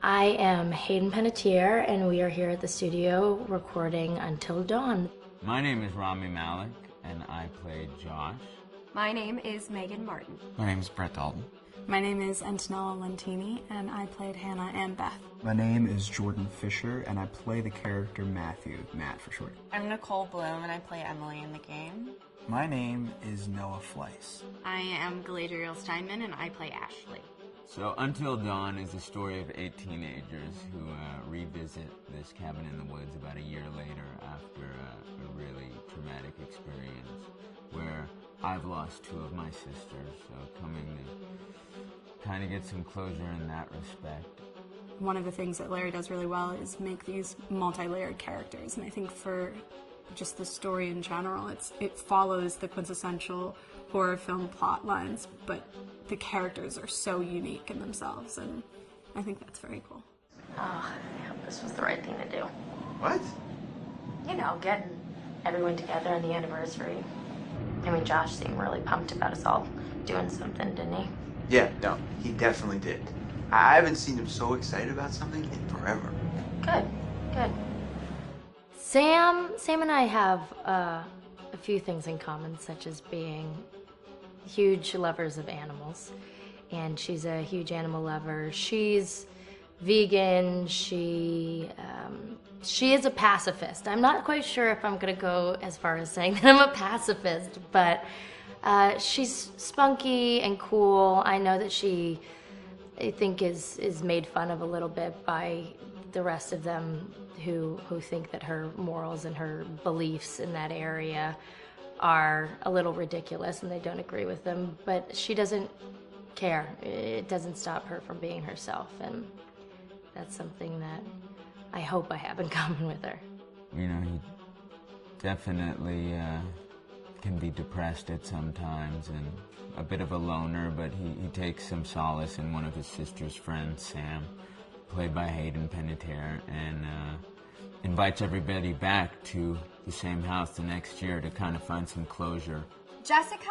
I am Hayden Panettiere, and we are here at the studio recording Until Dawn. My name is Rami Malek, and I play Josh. My name is Megan Martin. My name is Brett Dalton. My name is Antonella Lentini, and I played Hannah and Beth. My name is Jordan Fisher, and I play the character Matthew, Matt for short. I'm Nicole Bloom, and I play Emily in the game. My name is Noah Fleiss. I am Galadriel Steinman, and I play Ashley. So Until Dawn is the story of 8 teenagers who revisit this cabin in the woods about a year later after a really traumatic experience where I've lost 2 of my sisters, so coming to kind of get some closure in that respect. One of the things that Larry does really well is make these multi-layered characters, and I think for just the story in general, it follows the quintessential horror film plot lines, but the characters are so unique in themselves, and I think that's very cool. Oh, yeah, this was the right thing to do. What? You know, getting everyone together on the anniversary. I mean, Josh seemed really pumped about us all doing something, didn't he? Yeah, no, he definitely did. I haven't seen him so excited about something in forever. Good, good. Sam and I have a few things in common, such as being huge lovers of animals, and she's a huge animal lover. She's vegan. She is a pacifist. I'm not quite sure if I'm gonna go as far as saying that I'm a pacifist, but she's spunky and cool. I know that she, I think, is made fun of a little bit by the rest of them who think that her morals and her beliefs in that area are a little ridiculous and they don't agree with them, but she doesn't care. It doesn't stop her from being herself, and that's something that I hope I have in common with her. You know, he definitely can be depressed at some times and a bit of a loner, but he takes some solace in one of his sister's friends, Sam, played by Hayden Panettiere, and invites everybody back to the same house the next year to kind of find some closure. Jessica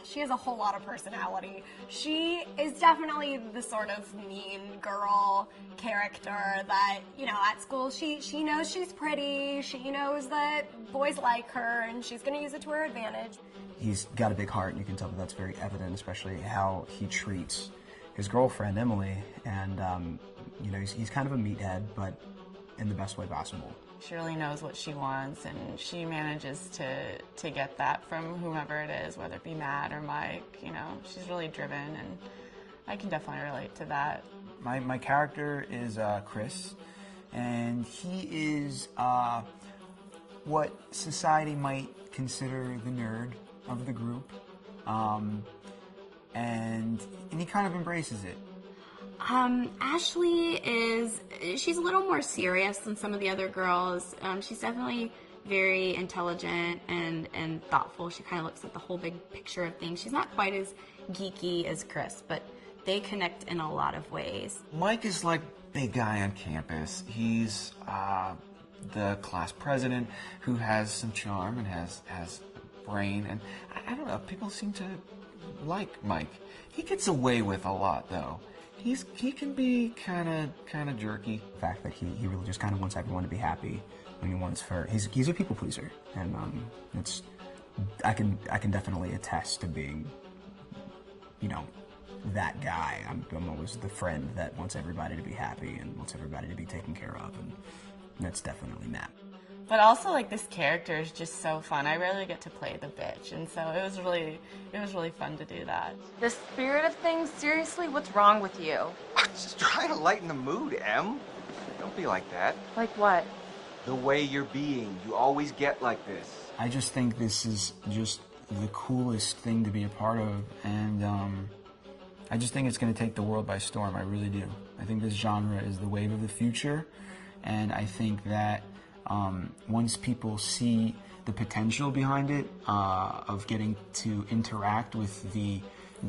she has a whole lot of personality. She is definitely the sort of mean girl character that, you know, at school she knows she's pretty, she knows that boys like her, and she's going to use it to her advantage. He's got a big heart, and you can tell that that's very evident, especially how he treats his girlfriend, Emily, and, you know, he's kind of a meathead, but in the best way possible. She really knows what she wants, and she manages to get that from whomever it is, whether it be Matt or Mike. You know, she's really driven, and I can definitely relate to that. My character is Chris, and he is what society might consider the nerd of the group, and he kind of embraces it. Ashley she's a little more serious than some of the other girls. She's definitely very intelligent and thoughtful. She kind of looks at the whole big picture of things. She's not quite as geeky as Chris, but they connect in a lot of ways. Mike is like big guy on campus. He's the class president who has some charm and has brain, and I don't know, people seem to like Mike. He gets away with a lot, though. He can be kind of jerky. The fact that he really just kind of wants everyone to be happy when he wants for he's a people pleaser, and I can definitely attest to being, you know, that guy. I'm always the friend that wants everybody to be happy and wants everybody to be taken care of, and that's definitely Matt. But also, like, this character is just so fun. I rarely get to play the bitch, and so it was really fun to do that. The spirit of things, seriously, what's wrong with you? I'm just trying to lighten the mood, Em. Don't be like that. Like what? The way you're being. You always get like this. I just think this is just the coolest thing to be a part of, and I just think it's going to take the world by storm. I really do. I think this genre is the wave of the future, and I think that once people see the potential behind it, of getting to interact with the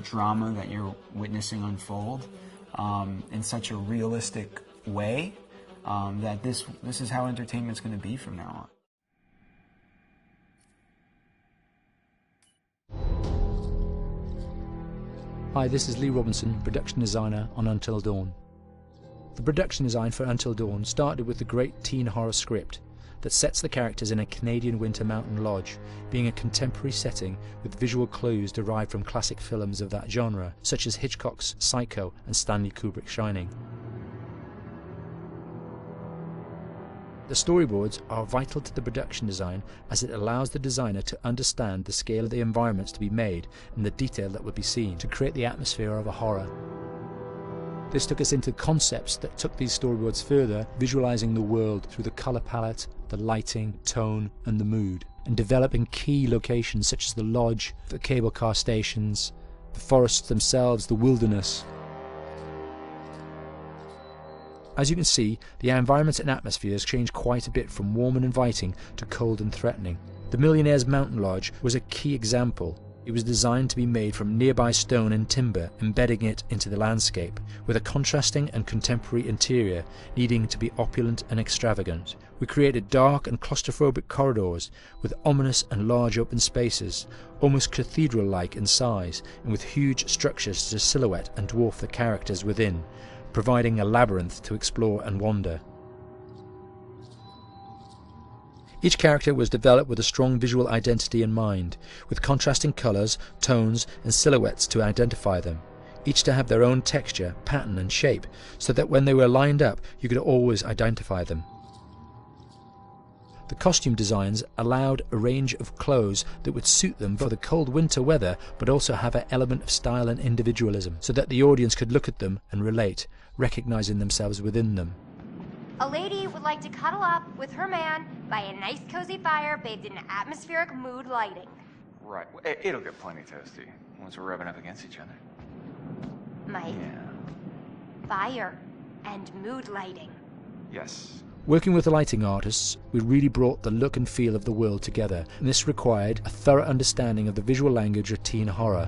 drama that you're witnessing unfold in such a realistic way, that this is how entertainment's going to be from now on. Hi, this is Lee Robinson, production designer on Until Dawn. The production design for Until Dawn started with the great teen horror script that sets the characters in a Canadian winter mountain lodge, being a contemporary setting with visual clues derived from classic films of that genre, such as Hitchcock's Psycho and Stanley Kubrick's Shining. The storyboards are vital to the production design, as it allows the designer to understand the scale of the environments to be made and the detail that would be seen to create the atmosphere of a horror. This took us into concepts that took these storyboards further, visualizing the world through the color palette, the lighting, tone and the mood, and developing key locations such as the lodge, the cable car stations, the forests themselves, the wilderness. As you can see, the environments and atmospheres change quite a bit from warm and inviting to cold and threatening. The Millionaire's Mountain Lodge was a key example. It was designed to be made from nearby stone and timber, embedding it into the landscape, with a contrasting and contemporary interior needing to be opulent and extravagant. We created dark and claustrophobic corridors with ominous and large open spaces, almost cathedral-like in size, and with huge structures to silhouette and dwarf the characters within, providing a labyrinth to explore and wander. Each character was developed with a strong visual identity in mind, with contrasting colours, tones and silhouettes to identify them, each to have their own texture, pattern and shape, so that when they were lined up you could always identify them. The costume designs allowed a range of clothes that would suit them for the cold winter weather, but also have an element of style and individualism, so that the audience could look at them and relate, recognizing themselves within them. A lady would like to cuddle up with her man by a nice cozy fire bathed in atmospheric mood lighting. Right. It'll get plenty toasty once we're rubbing up against each other. Mike. Yeah. Fire and mood lighting. Yes. Working with the lighting artists, we really brought the look and feel of the world together, and this required a thorough understanding of the visual language of teen horror.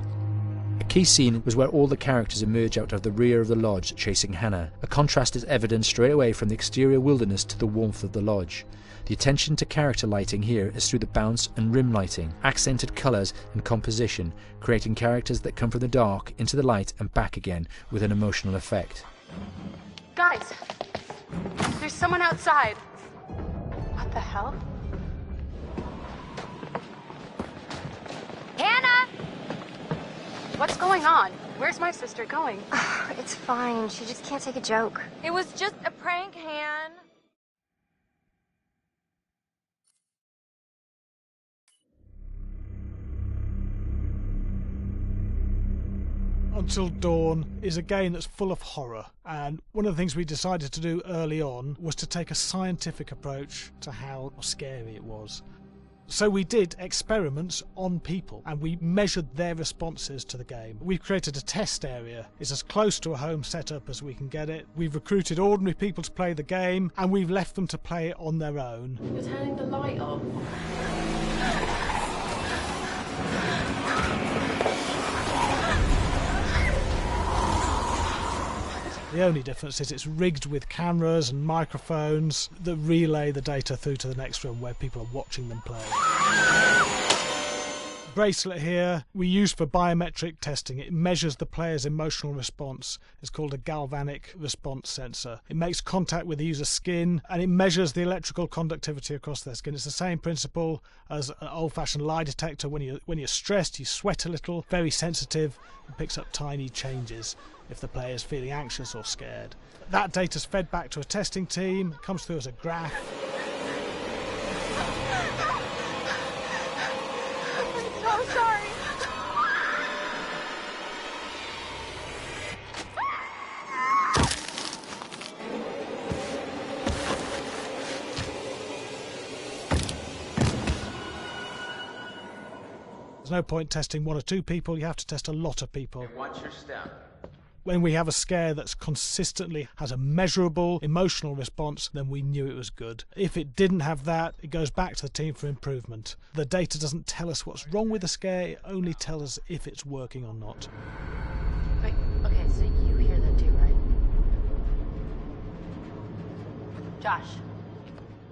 A key scene was where all the characters emerge out of the rear of the lodge chasing Hannah. A contrast is evident straight away from the exterior wilderness to the warmth of the lodge. The attention to character lighting here is through the bounce and rim lighting, accented colours and composition, creating characters that come from the dark into the light and back again with an emotional effect. Guys, there's someone outside. What the hell? Hannah! What's going on? Where's my sister going? It's fine. She just can't take a joke. It was just a prank, Han. Until Dawn is a game that's full of horror, and one of the things we decided to do early on was to take a scientific approach to how scary it was. So we did experiments on people and we measured their responses to the game. We've created a test area. It's as close to a home setup as we can get it. We've recruited ordinary people to play the game and we've left them to play it on their own. You're turning the light off. The only difference is it's rigged with cameras and microphones that relay the data through to the next room where people are watching them play. Bracelet here we use for biometric testing. It measures the player's emotional response. It's called a galvanic response sensor. It makes contact with the user's skin and it measures the electrical conductivity across their skin. It's the same principle as an old-fashioned lie detector. When you're stressed, you sweat a little, very sensitive. It picks up tiny changes if the player is feeling anxious or scared. That data's fed back to a testing team, it comes through as a graph. I'm so sorry. There's no point testing one or two people, you have to test a lot of people. What's your step? When we have a scare that's consistently has a measurable emotional response, then we knew it was good. If it didn't have that, it goes back to the team for improvement. The data doesn't tell us what's wrong with the scare, it only tells us if it's working or not. Wait, okay, so you hear that too, right? Josh.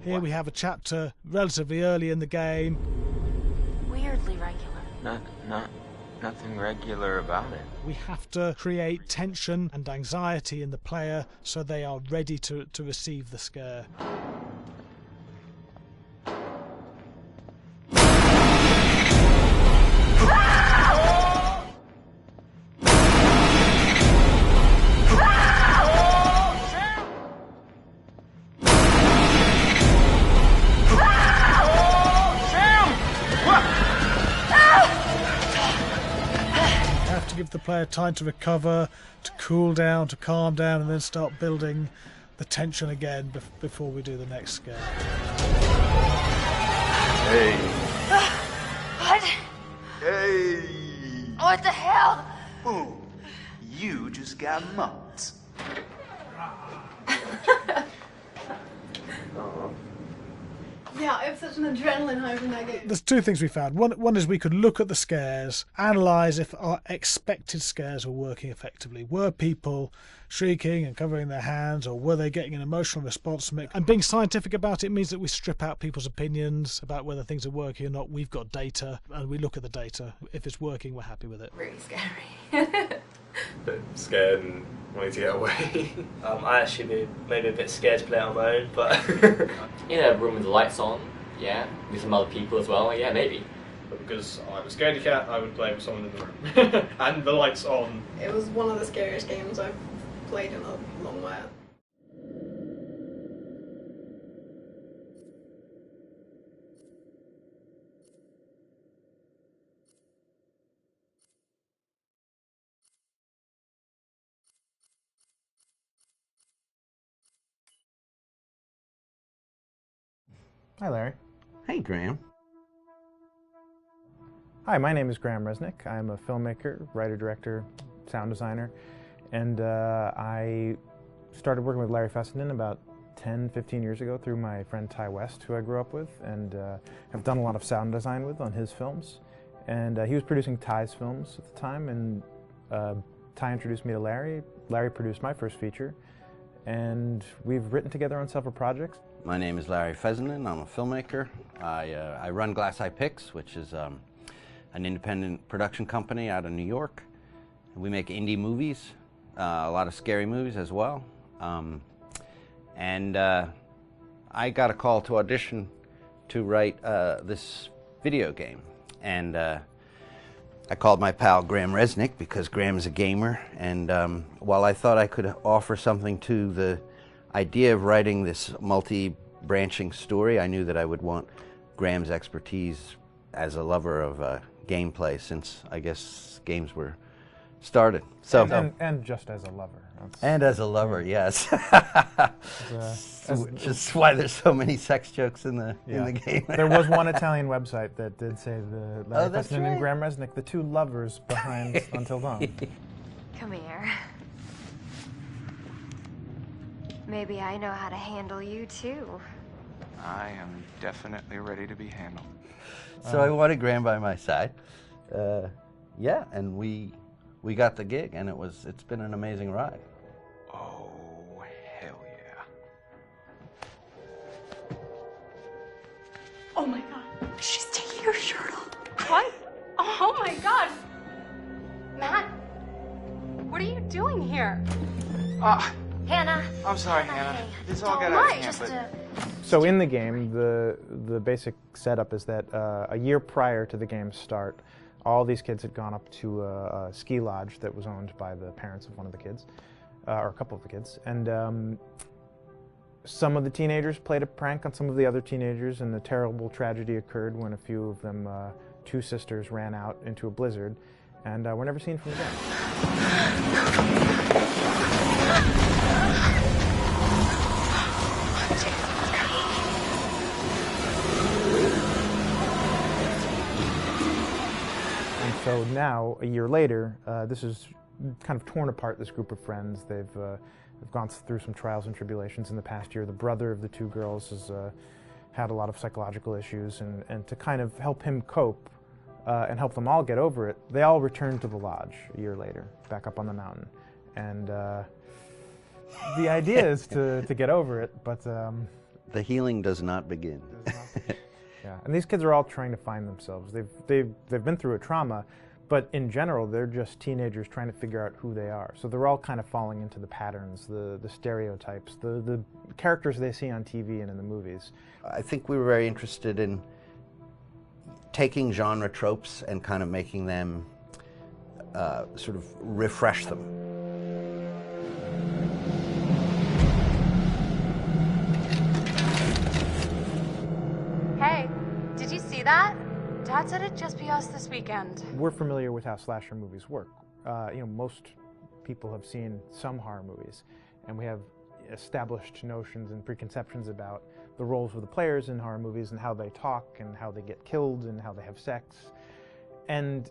Here we have a chapter relatively early in the game. Weirdly regular. nothing regular about it. We have to create tension and anxiety in the player so they are ready to receive the scare. Give the player time to recover, to cool down, to calm down, and then start building the tension again before we do the next scare. Hey. What? Hey. What the hell? Boom. You just got mugged. Yeah, I have such an adrenaline high from that game. There's two things we found. One is we could look at the scares, analyse if our expected scares were working effectively. Were people shrieking and covering their hands, or were they getting an emotional response from it? And being scientific about it means that we strip out people's opinions about whether things are working or not. We've got data, and we look at the data. If it's working, we're happy with it. Really scary. Bit scared and wanting to get away. I actually maybe a bit scared to play it on my own, but in a room with the lights on, yeah, with some other people as well, yeah, maybe. But because I'm a scaredy cat, I would play with someone in the room. And the lights on. It was one of the scariest games I've played in a long while. Hi, Larry. Hey, Graham. Hi, my name is Graham Resnick. I'm a filmmaker, writer, director, sound designer, and I started working with Larry Fessenden about 10-15 years ago through my friend Ty West, who I grew up with, and have done a lot of sound design with on his films. And he was producing Ty's films at the time, and Ty introduced me to Larry. Larry produced my first feature, and we've written together on several projects. My name is Larry Fessenden. I'm a filmmaker. I run Glass Eye Pix, which is an independent production company out of New York. We make indie movies, a lot of scary movies as well. And I got a call to audition to write this video game. And I called my pal Graham Resnick because Graham is a gamer. And while I thought I could offer something to the idea of writing this multi-branching story, I knew that I would want Graham's expertise as a lover of gameplay, since I guess games were started. So and just as a lover. And as a lover, yes. Which is why there's so many sex jokes in the game. There was one Italian website that did say the Larry that's Fessenden right. and Graham Resnick, the two lovers behind Until Dawn. Come here. Maybe I know how to handle you too. I am definitely ready to be handled. So I wanted Graham by my side. Yeah, and we got the gig, and it's been an amazing ride. Oh, hell yeah. Oh my god. She's taking her shirt off. What? Oh my god. Matt, what are you doing here? Hannah. I'm sorry, Hannah. This all got Don't out worry, of hand, So in the game, the basic setup is that a year prior to the game's start, all these kids had gone up to a ski lodge that was owned by the parents of one of the kids, or a couple of the kids, and some of the teenagers played a prank on some of the other teenagers, and a terrible tragedy occurred when a few of them, two sisters, ran out into a blizzard, and were never seen from again. So now, a year later, this is kind of torn apart, this group of friends. They've gone through some trials and tribulations in the past year. The brother of the two girls has had a lot of psychological issues, and to kind of help him cope and help them all get over it, they all returned to the lodge a year later, back up on the mountain. And the idea is to get over it, but... the healing does not begin. Yeah, and these kids are all trying to find themselves. They've been through a trauma, But in general, they're just teenagers trying to figure out who they are. So they're all kind of falling into the patterns, the stereotypes, the characters they see on TV and in the movies. I think we were very interested in taking genre tropes and kind of making them sort of refresh them. Hey, did you see that? Dad said it'd just be us this weekend. We're familiar with how slasher movies work. Most people have seen some horror movies, and we have established notions and preconceptions about the roles of the players in horror movies and how they talk and how they get killed and how they have sex. And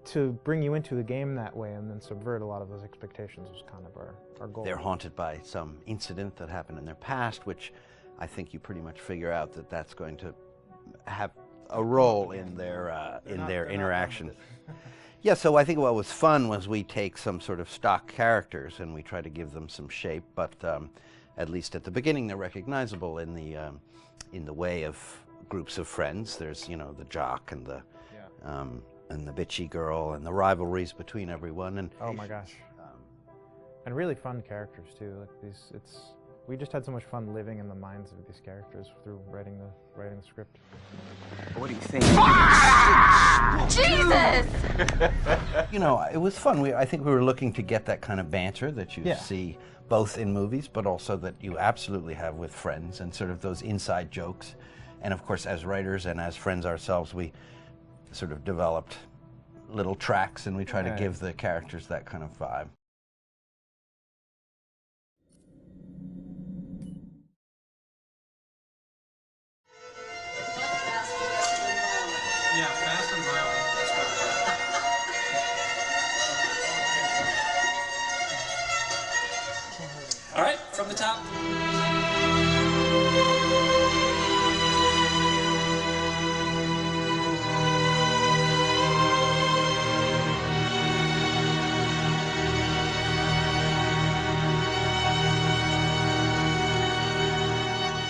to bring you into the game that way and then subvert a lot of those expectations was kind of our goal. They're haunted by some incident that happened in their past, which I think you pretty much figure out that that's going to have a role in their interaction. Yeah, so I think what was fun was we take some sort of stock characters and we try to give them some shape, but at least at the beginning they're recognizable in the way of groups of friends. There's, you know, the jock and the bitchy girl and the rivalries between everyone. And oh my gosh, and really fun characters too. Like we just had so much fun living in the minds of these characters through writing the script. What do you think? Jesus! You know, it was fun. I think we were looking to get that kind of banter that you see both in movies, but also that you absolutely have with friends, and sort of those inside jokes. And of course, as writers and as friends ourselves, we sort of developed little tracks, and we try to give the characters that kind of vibe. Yeah, fast and violent. All right, from the top.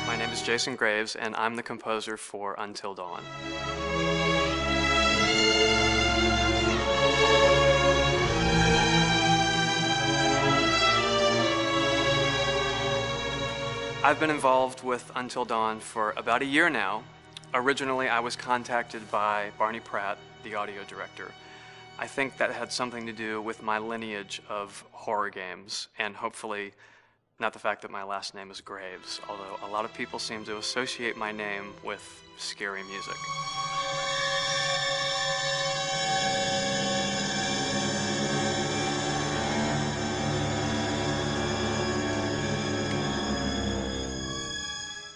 My name is Jason Graves, and I'm the composer for Until Dawn. I've been involved with Until Dawn for about a year now. Originally, I was contacted by Barney Pratt, the audio director. I think that had something to do with my lineage of horror games, and hopefully not the fact that my last name is Graves, although a lot of people seem to associate my name with scary music.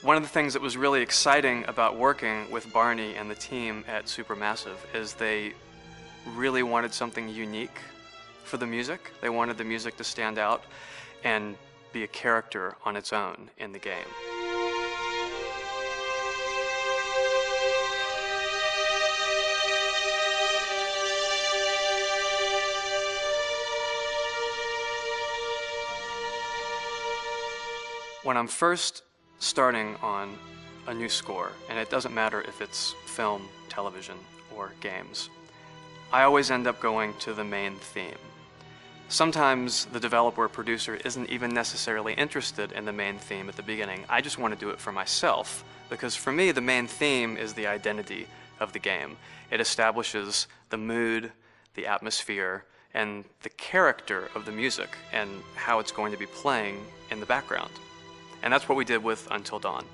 One of the things that was really exciting about working with Barney and the team at Supermassive is they really wanted something unique for the music. They wanted the music to stand out and be a character on its own in the game. When I'm first starting on a new score, and it doesn't matter if it's film, television, or games, I always end up going to the main theme. Sometimes the developer or producer isn't even necessarily interested in the main theme at the beginning. I just want to do it for myself, because for me the main theme is the identity of the game. It establishes the mood, the atmosphere, and the character of the music and how it's going to be playing in the background. And that's what we did with Until Dawn.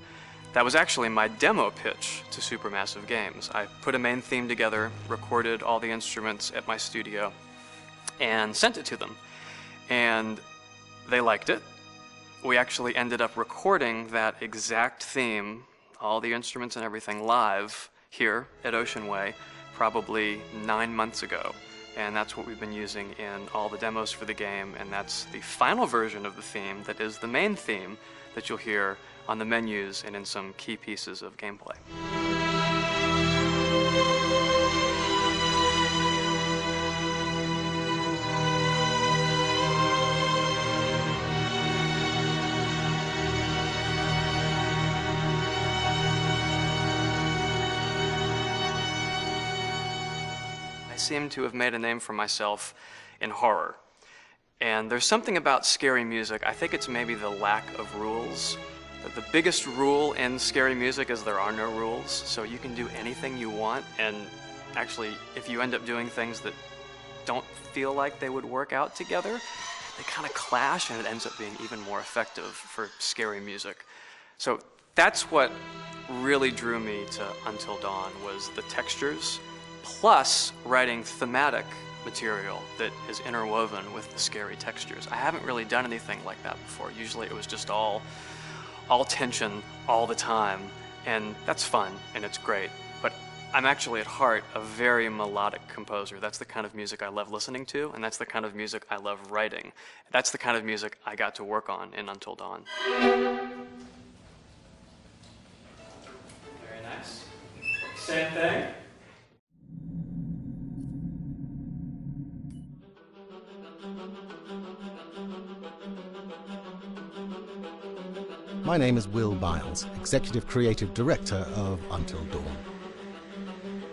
That was actually my demo pitch to Supermassive Games. I put a main theme together, recorded all the instruments at my studio, and sent it to them. And they liked it. We actually ended up recording that exact theme, all the instruments and everything, live here at Ocean Way, probably 9 months ago. And that's what we've been using in all the demos for the game, and that's the final version of the theme that is the main theme that you'll hear on the menus and in some key pieces of gameplay. seem to have made a name for myself in horror. And there's something about scary music, I think it's maybe the lack of rules. The biggest rule in scary music is there are no rules, so you can do anything you want, and actually, if you end up doing things that don't feel like they would work out together, they kind of clash, and it ends up being even more effective for scary music. So that's what really drew me to Until Dawn, was the textures, plus writing thematic material that is interwoven with the scary textures. I haven't really done anything like that before. Usually it was just all tension all the time, and that's fun and it's great. But I'm actually at heart a very melodic composer. That's the kind of music I love listening to, and that's the kind of music I love writing. That's the kind of music I got to work on in Until Dawn. Very nice. Same thing. My name is Will Biles, Executive Creative Director of Until Dawn.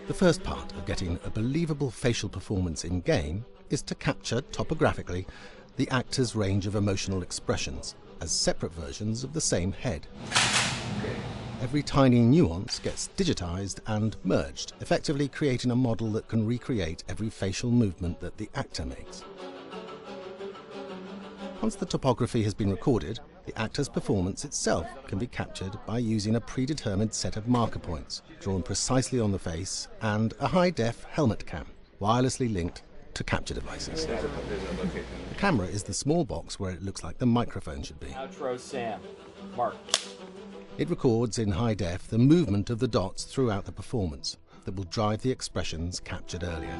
The first part of getting a believable facial performance in-game is to capture, topographically, the actor's range of emotional expressions as separate versions of the same head. Every tiny nuance gets digitized and merged, effectively creating a model that can recreate every facial movement that the actor makes. Once the topography has been recorded, the actor's performance itself can be captured by using a predetermined set of marker points, drawn precisely on the face, and a high-def helmet cam, wirelessly linked to capture devices. The camera is the small box where it looks like the microphone should be. Outro Sam. Mark. It records in high def the movement of the dots throughout the performance that will drive the expressions captured earlier.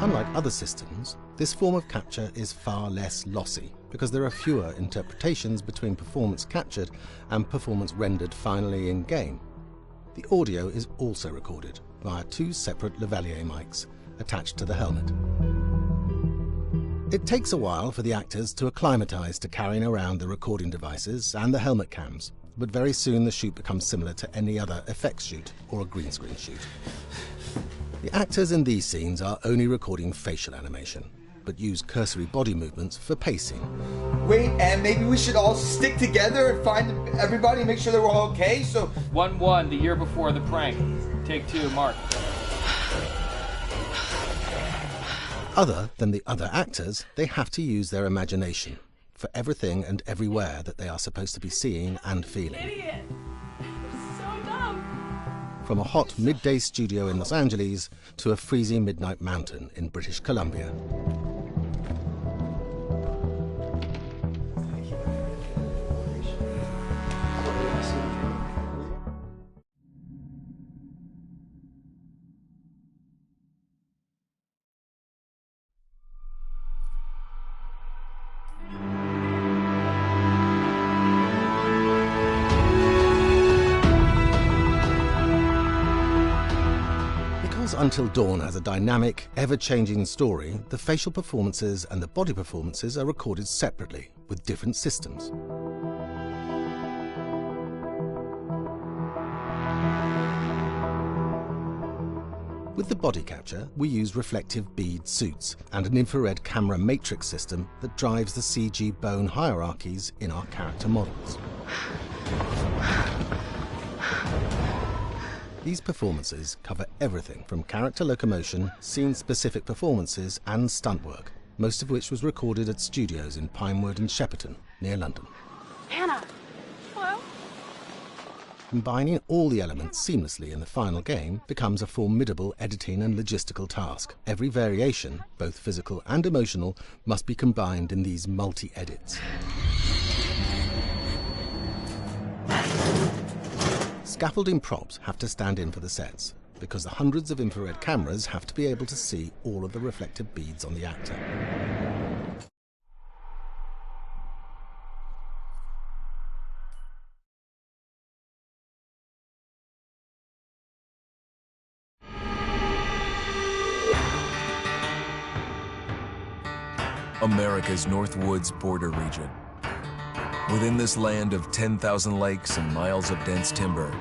Unlike other systems, this form of capture is far less lossy because there are fewer interpretations between performance captured and performance rendered finally in-game. The audio is also recorded via two separate lavalier mics attached to the helmet. It takes a while for the actors to acclimatise to carrying around the recording devices and the helmet cams, but very soon the shoot becomes similar to any other effects shoot or a green screen shoot. The actors in these scenes are only recording facial animation, but use cursory body movements for pacing. Wait, and maybe we should all stick together and find everybody and make sure they're all okay, so... 1-1, the year before the prank. Take 2, Mark. Other than the other actors, they have to use their imagination for everything and everywhere that they are supposed to be seeing and feeling. Idiot! So dumb! From a hot midday studio in Los Angeles to a freezing midnight mountain in British Columbia. Until Dawn has a dynamic, ever-changing story, the facial performances and the body performances are recorded separately, with different systems. With the body capture, we use reflective bead suits and an infrared camera matrix system that drives the CG bone hierarchies in our character models. These performances cover everything from character locomotion, scene-specific performances and stunt work, most of which was recorded at studios in Pinewood and Shepperton, near London. Hannah! Hello? Combining all the elements seamlessly in the final game becomes a formidable editing and logistical task. Every variation, both physical and emotional, must be combined in these multi-edits. Scaffolding props have to stand in for the sets, because the hundreds of infrared cameras have to be able to see all of the reflective beads on the actor. America's Northwoods border region. Within this land of 10,000 lakes and miles of dense timber,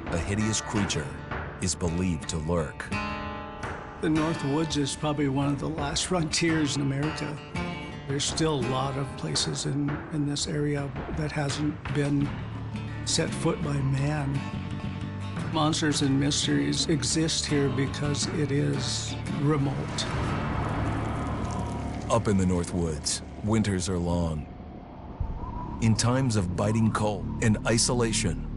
a hideous creature is believed to lurk. The North Woods is probably one of the last frontiers in America. There's still a lot of places in this area that hasn't been set foot by man. Monsters and mysteries exist here because it is remote. Up in the North Woods, winters are long. In times of biting cold and isolation,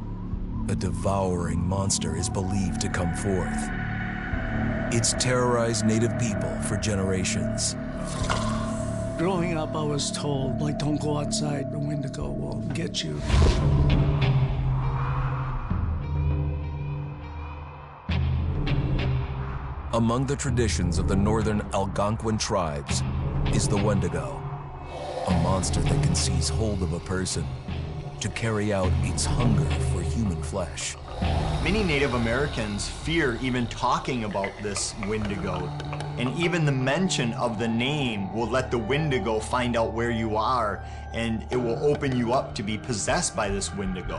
a devouring monster is believed to come forth. It's terrorized native people for generations. Growing up, I was told, like, don't go outside, the Wendigo will get you. Among the traditions of the northern Algonquin tribes is the Wendigo, a monster that can seize hold of a person to carry out its hunger for human flesh. Many Native Americans fear even talking about this Wendigo, and even the mention of the name will let the Wendigo find out where you are, and it will open you up to be possessed by this Wendigo.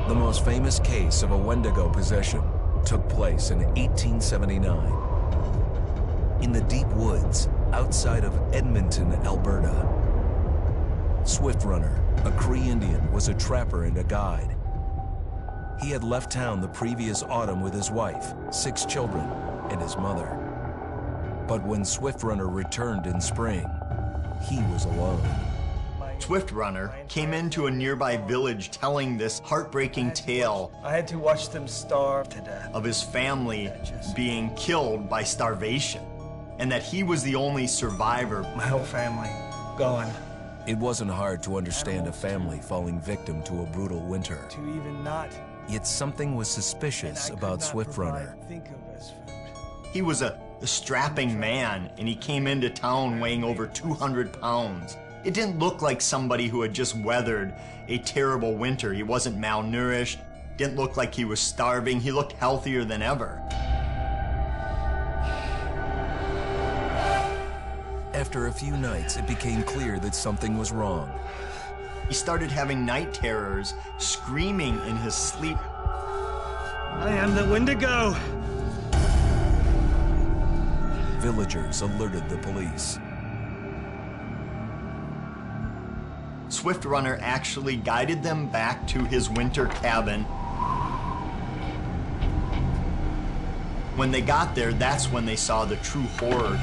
The most famous case of a Wendigo possession took place in 1879 in the deep woods outside of Edmonton, Alberta. Swift Runner, a Cree Indian, was a trapper and a guide. He had left town the previous autumn with his wife, 6 children, and his mother. But when Swift Runner returned in spring, he was alone. Swift Runner came into a nearby village telling this heartbreaking tale. I had to watch them starve to death. Of his family being killed by starvation, and that he was the only survivor. My whole family gone. It wasn't hard to understand a family falling victim to a brutal winter. To even not. Yet something was suspicious about Swift Runner. He was a strapping man, and he came into town weighing over 200 pounds. It didn't look like somebody who had just weathered a terrible winter. He wasn't malnourished, didn't look like he was starving. He looked healthier than ever. After a few nights, it became clear that something was wrong. He started having night terrors, screaming in his sleep. I am the Wendigo! Villagers alerted the police. Swift Runner actually guided them back to his winter cabin. When they got there, that's when they saw the true horror.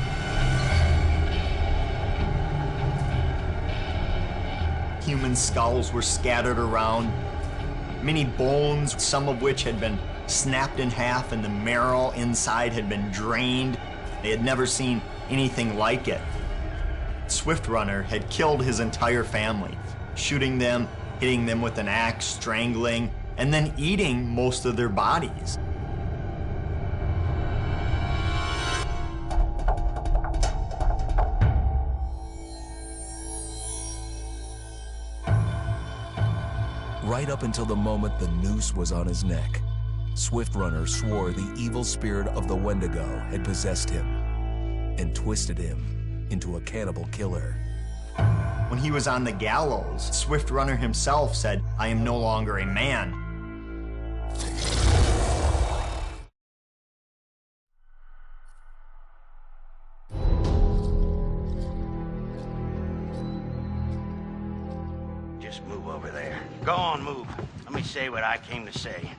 Human skulls were scattered around, many bones, some of which had been snapped in half, and the marrow inside had been drained. They had never seen anything like it. Swift Runner had killed his entire family, shooting them, hitting them with an axe, strangling, and then eating most of their bodies. Right up until the moment the noose was on his neck, Swift Runner swore the evil spirit of the Wendigo had possessed him and twisted him into a cannibal killer. When he was on the gallows, Swift Runner himself said, "I am no longer a man." Just move over there. Go on, move. Let me say what I came to say.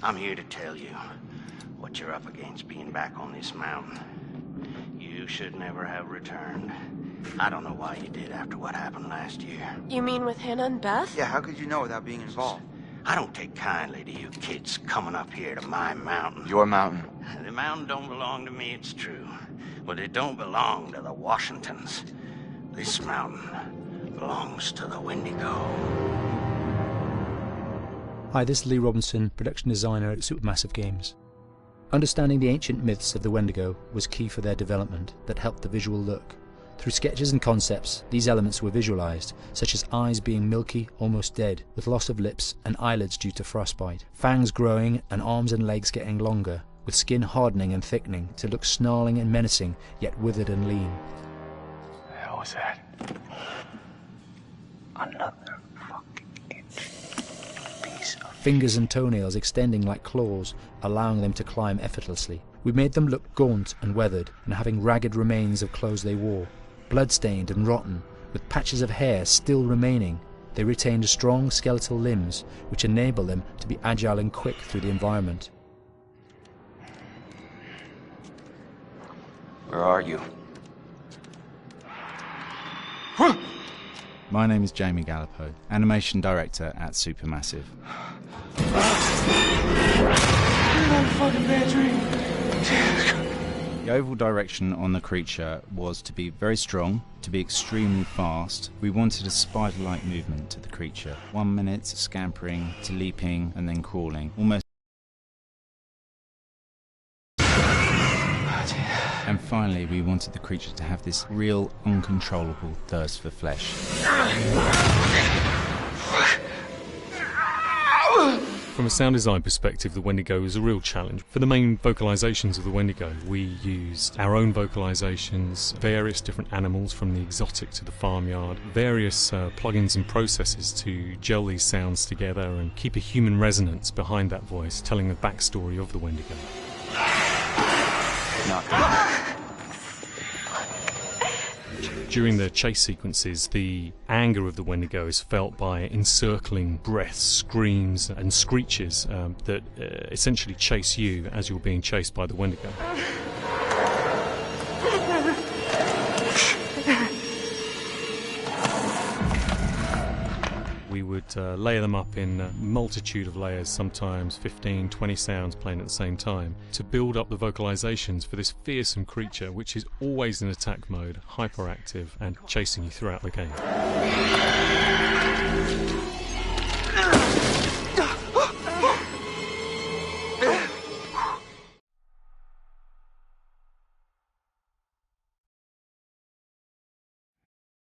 I'm here to tell you what you're up against being back on this mountain. You should never have returned. I don't know why you did after what happened last year. You mean with Hannah and Beth? Yeah, how could you know without being involved? I don't take kindly to you kids coming up here to my mountain. Your mountain. The mountain don't belong to me, it's true. But it don't belong to the Washingtons. This mountain belongs to the Wendigo. Hi, this is Lee Robinson, production designer at Supermassive Games. Understanding the ancient myths of the Wendigo was key for their development that helped the visual look. Through sketches and concepts, these elements were visualized, such as eyes being milky, almost dead, with loss of lips and eyelids due to frostbite, fangs growing and arms and legs getting longer, with skin hardening and thickening to look snarling and menacing, yet withered and lean. The hell was that? Another fucking piece of fingers and toenails extending like claws, allowing them to climb effortlessly. We made them look gaunt and weathered, and having ragged remains of clothes they wore. Blood-stained and rotten, with patches of hair still remaining, they retained strong skeletal limbs, which enable them to be agile and quick through the environment. Where are you? My name is Jamie Gallipo, Animation Director at Supermassive. The overall direction on the creature was to be very strong, to be extremely fast. We wanted a spider-like movement to the creature. 1 minute scampering to leaping and then crawling, almost. And finally, we wanted the creature to have this real, uncontrollable thirst for flesh. From a sound design perspective, the Wendigo is a real challenge. For the main vocalisations of the Wendigo, we used our own vocalisations, various different animals from the exotic to the farmyard, various plugins and processes to gel these sounds together and keep a human resonance behind that voice, telling the backstory of the Wendigo. During the chase sequences, the anger of the Wendigo is felt by encircling breaths, screams and screeches that essentially chase you as you're being chased by the Wendigo. We would layer them up in a multitude of layers, sometimes 15, 20 sounds playing at the same time, to build up the vocalisations for this fearsome creature which is always in attack mode, hyperactive and chasing you throughout the game.